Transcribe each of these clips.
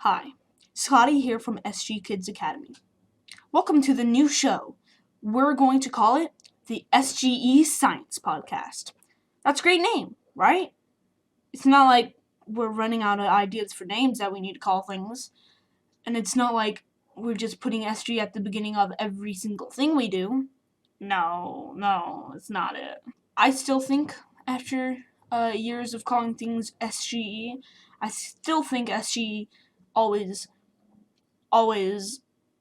Hi, Scotty here from SG Kids Academy. Welcome to the new show. We're going to call it the SGE Science Podcast. That's a great name, right? It's not like we're running out of ideas for names that we need to call things. And it's not like we're just putting SG at the beginning of every single thing we do. No, it's not it. I still think after years of calling things SGE, I still think SGE always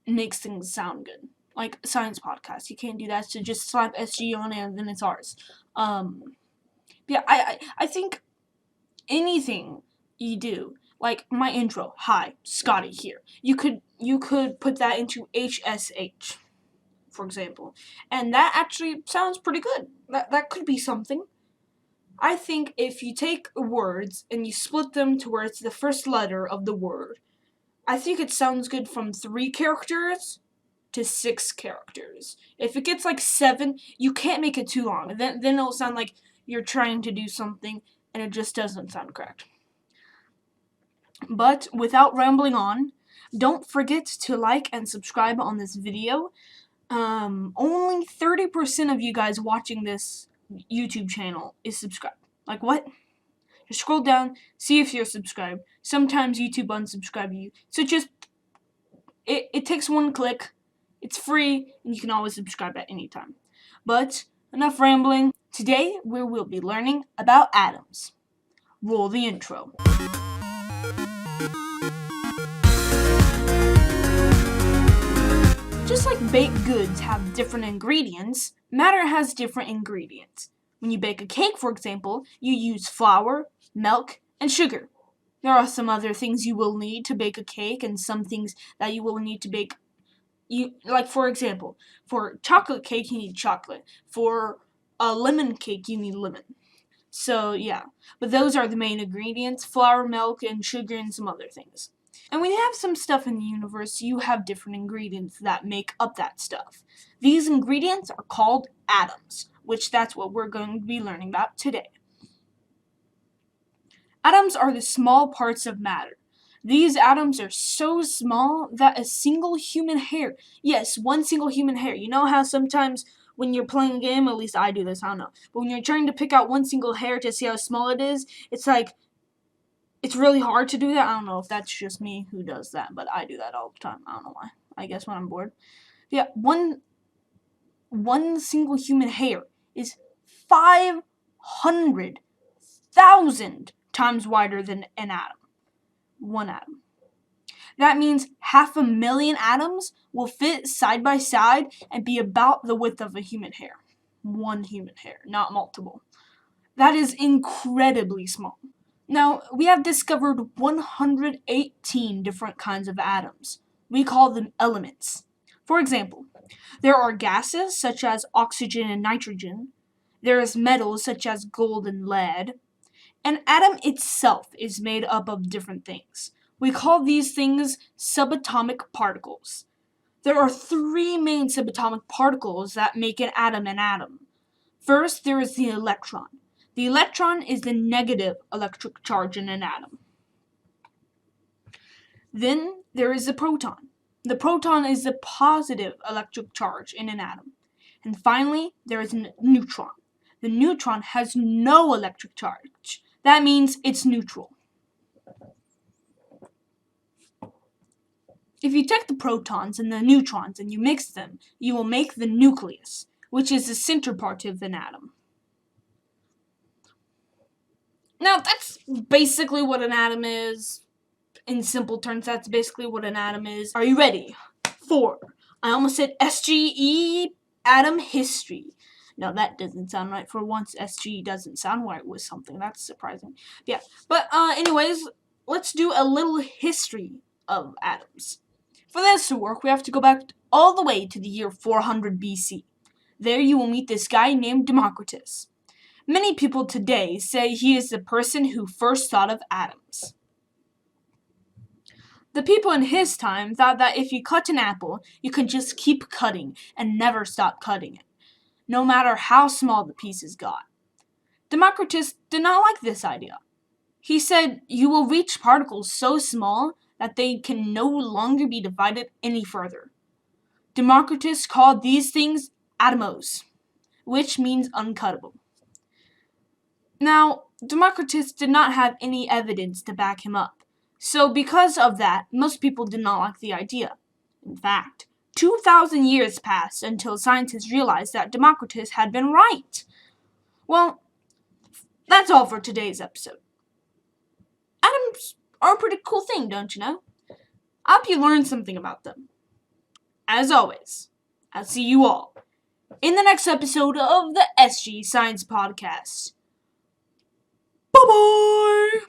makes things sound good. Like a science podcast, you can't do that. So just slap SG on it and then it's ours. I think anything you do, like my intro, hi, Scotty here. You could put that into HSH, for example, and that actually sounds pretty good. That could be something. I think if you take words and you split them to where it's the first letter of the word, I think it sounds good from 3 characters to 6 characters. If it gets like 7, you can't make it too long. Then it'll sound like you're trying to do something and it just doesn't sound correct. But without rambling on, don't forget to like and subscribe on this video. Only 30% of you guys watching this YouTube channel is subscribed. Like what? Just scroll down, see if you're subscribed. Sometimes YouTube unsubscribe you. So just, it takes 1 click, it's free, and you can always subscribe at any time. But enough rambling. Today we will be learning about atoms. Roll the intro. Just like baked goods have different ingredients, matter has different ingredients. When you bake a cake, for example, you use flour, milk, and sugar. There are some other things you will need to bake a cake and some things that you will need to bake. Like, for example, for chocolate cake, you need chocolate. For a lemon cake, you need lemon. So, yeah. But those are the main ingredients: flour, milk, and sugar, and some other things. And when you have some stuff in the universe, you have different ingredients that make up that stuff. These ingredients are called atoms, which that's what we're going to be learning about today. Atoms are the small parts of matter. These atoms are so small that a single human hair, yes, 1 single human hair. You know how sometimes when you're playing a game, at least I do this, I don't know, but when you're trying to pick out 1 single hair to see how small it is, it's like, it's really hard to do that. I don't know if that's just me who does that, but I do that all the time. I don't know why. I guess when I'm bored. Yeah, one single human hair is 500,000 times wider than an atom. 1 atom. That means 500,000 atoms will fit side by side and be about the width of a human hair. 1 human hair, not multiple. That is incredibly small. Now, we have discovered 118 different kinds of atoms. We call them elements. For example, there are gases such as oxygen and nitrogen. There is metals such as gold and lead. An atom itself is made up of different things. We call these things subatomic particles. There are 3 main subatomic particles that make an atom. First, there is the electron. The electron is the negative electric charge in an atom. Then there is the proton. The proton is the positive electric charge in an atom. And finally, there is a neutron. The neutron has no electric charge. That means it's neutral. If you take the protons and the neutrons and you mix them, you will make the nucleus, which is the center part of an atom. Now, that's basically what an atom is. In simple terms, that's basically what an atom is. Are you ready for, I almost said SGE, atom history. No, that doesn't sound right. For once, SGE doesn't sound right with something. That's surprising. Yeah, but anyways, let's do a little history of atoms. For this to work, we have to go back all the way to the year 400 BC. There you will meet this guy named Democritus. Many people today say he is the person who first thought of atoms. The people in his time thought that if you cut an apple, you could just keep cutting and never stop cutting it, no matter how small the pieces got. Democritus did not like this idea. He said you will reach particles so small that they can no longer be divided any further. Democritus called these things atomos, which means uncuttable. Now, Democritus did not have any evidence to back him up, so because of that, most people did not like the idea. In fact, 2,000 years passed until scientists realized that Democritus had been right. Well, that's all for today's episode. Atoms are a pretty cool thing, don't you know? I hope you learned something about them. As always, I'll see you all in the next episode of the SGE Science Podcast. Bye-bye!